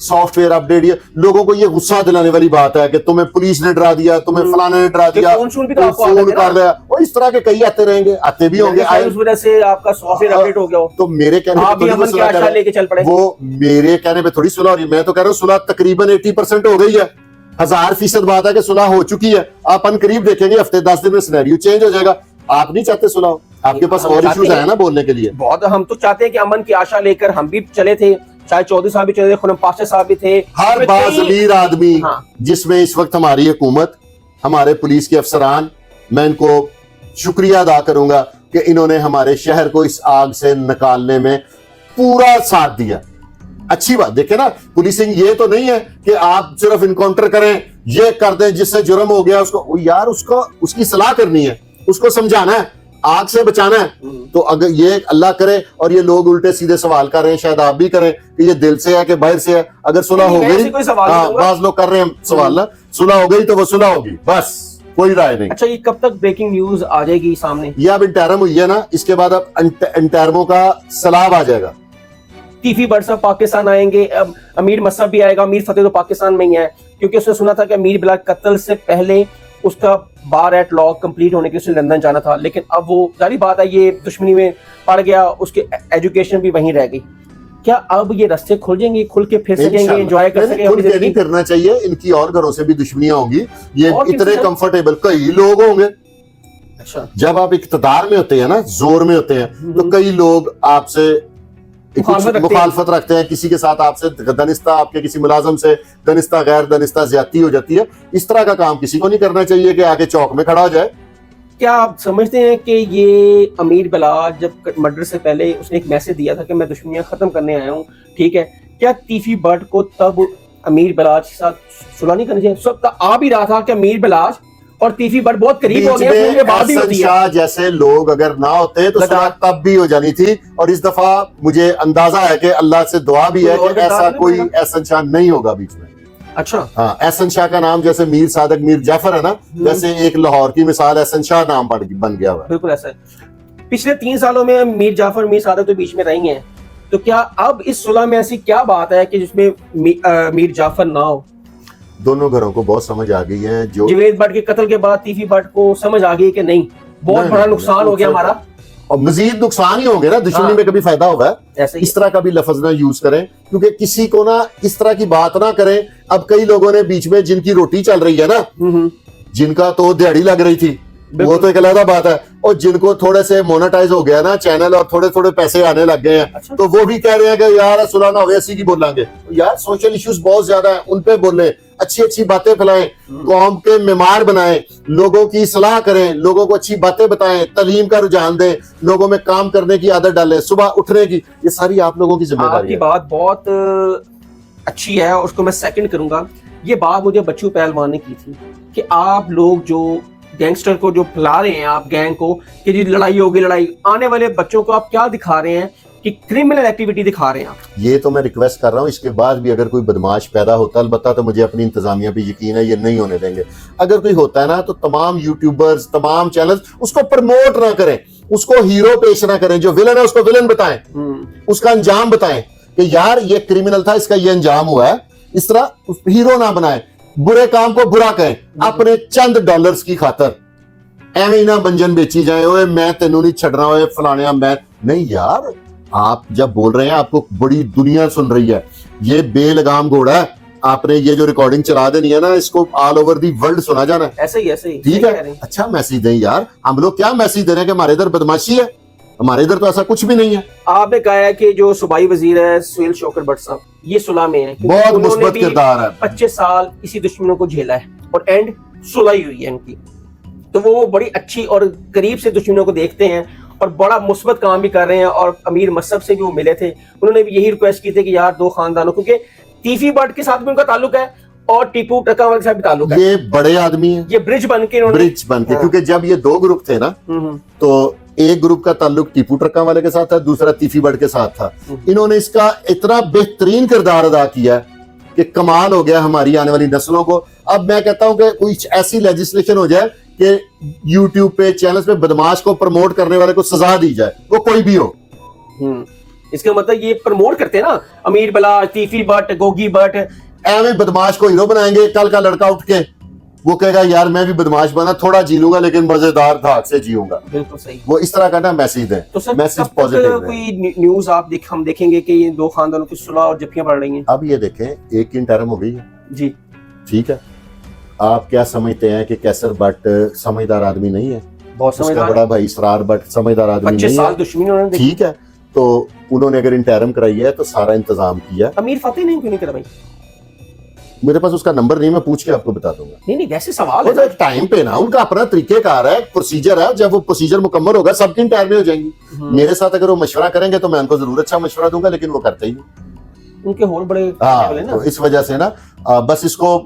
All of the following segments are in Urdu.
Soft where update. یہ لوگوں کو یہ غصہ دلانے والی بات ہے کہ تمہیں پولیس نے ڈرا دیا, تمہیں فلانے نے ڈرا دیا, فون کر لیا, اور اس طرح کے کئی آتے رہیں گے, آتے بھی ہوں گے. اس وجہ سے آپ کا سافٹ ویئر اپڈیٹ ہو گیا. تو میرے کہنے پہ وہ میرے کہنے پہ تھوڑی صلح ہو رہی ہے. میں تو کہہ رہا ہوں صلح تقریباً 80% ہو گئی ہے. 1000% بات ہے کہ صلح ہو چکی ہے. آپ ان قریب دیکھیں گے ہفتے 10 دن میں سینیریو چینج ہو جائے گا. آپ نہیں چاہتے صلح ہو, آپ کے پاس اور ایشوز ہیں نا بولنے کے لیے. بہت ہم تو چاہتے ہیں کہ امن کی آشا لے کر ہم بھی چلے تھے, چاہے چودھری صاحب بھی چلے تھے, خرم پاشا صاحب بھی تھے. ہر باضمیر آدمی جس میں اس وقت ہماری حکومت, ہمارے پولیس کے افسران, میں ان کو شکریہ ادا کروں گا کہ انہوں نے ہمارے شہر کو اس آگ سے نکالنے میں پورا ساتھ دیا. اچھی بات دیکھیں نا, پولیسنگ یہ تو نہیں ہے کہ آپ صرف انکاؤنٹر کریں, یہ کر دیں جس سے جرم ہو گیا اس کو, یار اس کی صلاح کرنی ہے, اس کو سمجھانا ہے, آگ سے بچانا ہے. تو اگر یہ اللہ کرے اور یہ لوگ الٹے سیدھے سوال کر رہے ہیں, شاید آپ بھی کریں کہ یہ دل سے ہے کہ باہر سے ہے, اگر صلح ہو گئی, بعض لوگ کر رہے ہیں سوال نا, صلح ہو گئی تو وہ صلح ہوگی, بس کوئی رائے نہیں. اچھا, یہ کب تک بریکنگ نیوز آ جائے گی سامنے؟ یہ اب انٹرم ہوئی ہے نا, اس کے بعد اب انٹرموں کا سلاب آ جائے گا. تیفی بٹ صاحب پاکستان آئیں گے, امیر مصعب بھی آئے گا. امیر فتح تو پاکستان میں ہی ہے, کیونکہ اس نے سنا تھا کہ امیر بلال قتل سے پہلے اس کا بار ایٹ لا کمپلیٹ ہونے کے لیے لندن جانا تھا, لیکن اب وہ ظاہری بات ہے یہ دشمنی میں پڑ گیا, اس کی ایجوکیشن بھی وہیں رہ گئی. کیا اب یہ راستے کھل جائیں گے, کھل کے پھر سکیں گے, انجوائے کر سکیں گے؟ نہیں کرنا چاہیے, ان کی اور گھروں سے بھی دشمنیاں ہوں گی. یہ اتنے کمفرٹیبل کئی لوگ ہوں گے. اچھا, جب آپ اقتدار میں ہوتے ہیں نا, زور میں ہوتے ہیں, تو کئی لوگ آپ سے مخالفت رکھتے ہیں, کسی کے ساتھ آپ سے دنستہ, آپ کے کسی ملازم سے دنستہ, غیر دنستہ زیادتی ہو جاتی ہے. اس طرح کا کام کسی کو نہیں کرنا چاہیے کہ آگے چوک میں کھڑا ہو جائے. کیا آپ سمجھتے ہیں کہ یہ امیر بلال جب مرڈر سے پہلے اس نے ایک میسج دیا تھا کہ میں دشمنیاں ختم کرنے آیا ہوں, ٹھیک ہے, کیا تیفی بٹ کو تب امیر بلاج کے ساتھ صلح نہیں کرنی چاہیے؟ سب آ بھی رہا تھا کہ امیر بلاج اور تیفی بٹ بہت قریب ہو گئے, احسن شاہ جیسے لوگ اگر نہ ہوتے تو صلح تب بھی ہو جانی تھی. اور اس دفعہ مجھے اندازہ ہے کہ اللہ سے دعا بھی ہے کہ ایسا کوئی احسن شاہ نہیں ہوگا بیچ میں. اچھا, ہاں, احسن شاہ کا نام جیسے میر صادق میر جعفر ہے نا, ویسے ایک لاہور کی مثال احسن شاہ نام بن گیا ہوا ہے. بالکل ایسا ہے. پچھلے 3 سالوں میں میر جعفر میر صادق تو بیچ میں رہی ہیں, تو کیا اب اس صلح میں ایسی کیا بات ہے کہ جس میں میر جعفر نہ ہو؟ دونوں گھروں کو بہت سمجھ آ گئی ہے. جو جوید بٹ کے قتل کے بعد تیفی بٹ کو سمجھ آ گئی کہ نہیں, بہت بڑا نقصان ہو گیا ہمارا, اور مزید نقصان ہی ہوں گے نا, دشمنی میں کبھی فائدہ ہوگا. اس طرح کا بھی لفظ نہ یوز کریں, کیونکہ کسی کو نا اس طرح کی بات نہ کریں. اب کئی لوگوں نے بیچ میں جن کی روٹی چل رہی ہے نا, جن کا تو دیہڑی لگ رہی تھی, وہ تو ایک علیحدہ بات ہے, اور جن کو تھوڑے سے مونیٹائز ہو گیا نا چینل اور تھوڑے تھوڑے پیسے آنے لگ گئے ہیں, تو وہ بھی کہہ رہے ہیں کہ یار صلح نہ ہوئے اسی کی بولیں گے. یار سوشل ایشوز بہت زیادہ ہیں, ان پہ بولیں, اچھی اچھی باتیں پھیلائیں, قوم کے معمار بنائیں, لوگوں کی اصلاح کریں, لوگوں کو اچھی باتیں بتائیں, تعلیم کا رجحان دیں, لوگوں میں کام کرنے کی عادت ڈالیں, صبح اٹھنے کی. یہ ساری آپ لوگوں کی ذمہ داری ہے. آپ کی بات بہت اچھی ہے اور اس کو میں سیکنڈ کروں گا. یہ بات مجھے بچو پہلوان نے کی تھی کہ آپ لوگ جو گینگسٹر کو جو پھیلا رہے ہیں, آپ گینگ کو کہ جی لڑائی ہوگی, لڑائی, آنے والے بچوں کو آپ کیا دکھا رہے ہیں کہ کرمنل ایکٹیویٹی دکھا رہے ہیں آپ. یہ تو میں ریکویسٹ کر رہا ہوں, اس کے بعد بھی اگر کوئی بدماش پیدا ہوتا ہے, البتہ تو مجھے اپنی انتظامیہ پہ یقین ہے یہ نہیں ہونے دیں گے. اگر کوئی ہوتا ہے نا تو تمام یوٹیوبرز, تمام چینلز اس کو پروموٹ نہ کریں, اس کو ہیرو پیش نہ کریں. جو ولن ہے اس کو ولن بتائیں, اس کا انجام بتائیں کہ یار یہ کرمنل تھا, اس کا یہ انجام ہوا ہے. اس طرح ہیرو نہ بنائیں, برے کام کو برا کہیں اپنے چند ڈالرز کی خاطر. ایویں نہ بنجن بیچی جائیں, اوے میں تینوں نہیں چھڑ رہا, اوے فلانیا میں نہیں. یار آپ جب بول رہے ہیں آپ کو بڑی دنیا سن رہی ہے, یہ بے لگام گھوڑا ہے. آپ نے یہ جو ریکارڈنگ چلا دینی ہے نا, اس کو آل اوور دی ورلڈ سنا جانا ہے. ایسے ہی ٹھیک ہے, اچھا میسج دیں یار. ہم لوگ کیا میسج دے رہے ہیں کہ ہمارے ادھر بدماشی ہے؟ ہمارے ادھر تو ایسا کچھ بھی نہیں ہے. آپ نے کہا ہے کہ جو صوبائی وزیر ہے سہیل شوکت بٹ صاحب, یہ صلح میں ہے, بہت مثبت کردار ہے. 25 سال اسی دشمنوں کو جھیلا ہے اور اینڈ صلح ہی ہوئی ہے ان کی. تو وہ بڑی اچھی اور قریب سے دشمنوں کو دیکھتے ہیں اور بڑا مثبت کام بھی کر رہے ہیں. اور امیر مصعب سے بھی وہ ملے تھے, انہوں نے بھی یہی ریکویسٹ کی تھی کہ یار 2 خاندانوں, کیونکہ تیفی بٹ کے ساتھ بھی ان کا تعلق ہے اور ٹیپو ٹکا کے ساتھ بھی تعلق ہے. یہ بڑے آدمی ہیں, یہ برج بن کے کیونکہ جب یہ 2 گروپ تھے نا, تو ایک گروپ کا تعلق ٹیپو ٹرکا والے کے ساتھ تھا, دوسرا تیفی بٹ کے ساتھ تھا. انہوں نے اس کا اتنا بہترین کردار ادا کیا کہ کمال ہو گیا ہماری آنے والی نسلوں کو. اب میں کہتا ہوں کہ کوئی ایسی لیجسلیشن ہو جائے کہ یوٹیوب پہ چینلز پہ بدماش کو پروموٹ کرنے والے کو سزا دی جائے, وہ کوئی بھی ہو. اس کا مطلب یہ پروموٹ کرتے ہیں نا امیر بلاج, تیفی بٹ, گوگی بٹ. ایویں بدماش کو ہیرو بنائیں گے. کل کا لڑکا اٹھ کے وہ کہے گا یار میں بھی بدماش بنا, تھوڑا جی لوں گا لیکن مزیدار دھاک سے جیوں گا. بالکل صحیح. وہ اس طرح کا نا میسج دیں. تو سر میسج پازیٹیو ہے. کوئی نیوز آپ ہم دیکھیں گے کہ یہ دو خاندانوں کی صلح اور جفیاں پڑ رہی ہیں؟ اب یہ دیکھیں ایک کی ٹرم ہو گئی ہے جی, ٹھیک ہے. آپ کیا سمجھتے ہیں کہ کیسر بٹ سمجھدار آدمی نہیں ہے؟ بہت اس کا سمجھدار. بڑا بھائی اسرار بٹ سمجھدار آدمی 25 نہیں سال ہے, دشمنی انہوں نے دیکھی. ٹھیک ہے. تو انہوں نے اگر انٹرم کرائی ہے تو سارا انتظام کیا. امیر فتح نہیں کیوں نہیں کرا بھائی؟ میرے پاس اس کا نمبر نہیں, میں پوچھ کے آپ کو بتا دوں گا. نہیں ویسے سوال ہے. ٹائم پہ نا ان کا اپنا طریقہ کار ہے, پروسیجر ہے. جب وہ پروسیجر مکمل ہوگا سب کی انٹرم ہو جائیں گی. میرے ساتھ اگر وہ مشورہ کریں گے تو میں ان کو ضرور اچھا مشورہ دوں گا, لیکن وہ کرتے ہی نہیں. ان کے ہول بڑے. ہاں, تو اس وجہ سے نا بس اس کو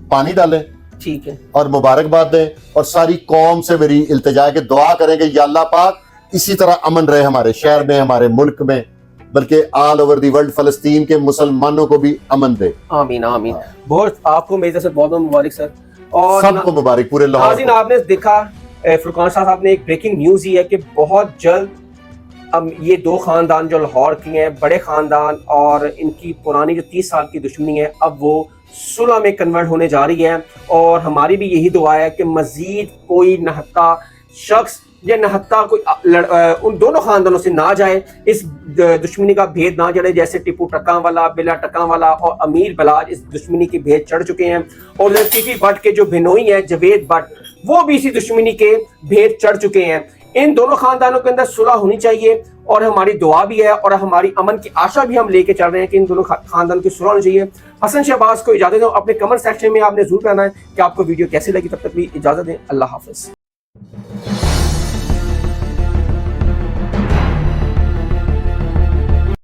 پانی ڈالیں, ٹھیک ہے, اور مبارکباد دیں, اور ساری قوم سے میری التجا کہ دعا کریں کہ یا اللہ پاک اسی طرح امن رہے ہمارے شہر میں, ہمارے ملک میں, بلکہ آل اوور دی ورلڈ فلسطین کے مسلمانوں کو بھی امن دے. آمین آمین. بہت آپ کو میری طرف سے بہت بہت مبارک سر. اور سب کو مبارک, پورے لاہور ناظرین کو. آپ نے دیکھا فرقان صاحب نے ایک بریکنگ نیوز ہی ہے کہ بہت جلد اب یہ دو خاندان جو لاہور کے ہیں, بڑے خاندان, اور ان کی پرانی جو 30 سال کی دشمنی ہے اب وہ صلح میں کنورٹ ہونے جا رہی ہے. اور ہماری بھی یہی دعا ہے کہ مزید کوئی نہتا شخص یا نہتا کوئی ان دونوں خاندانوں سے نہ جائے, اس دشمنی کا بھید نہ جڑے, جیسے ٹیپو ٹکاں والا, بلا ٹکاں والا اور امیر بلاج اس دشمنی کے بھید چڑھ چکے ہیں. اور لطیفی بٹ کے جو بھنوئی ہیں جوید بٹ, وہ بھی اسی دشمنی کے بھید چڑھ چکے ہیں. ان دونوں خاندانوں کے اندر صلح ہونی چاہیے, اور ہماری دعا بھی ہے اور ہماری امن کی آشا بھی ہم لے کے چل رہے ہیں کہ ان دونوں خاندان کی صلح ہونی چاہیے. حسن شہباز کو اجازت دیں. اپنے کمنٹ سیکشن میں آپ نے ضرور کہنا ہے کہ آپ کو ویڈیو کیسی لگی. تب تک بھی اجازت دیں. اللہ حافظ.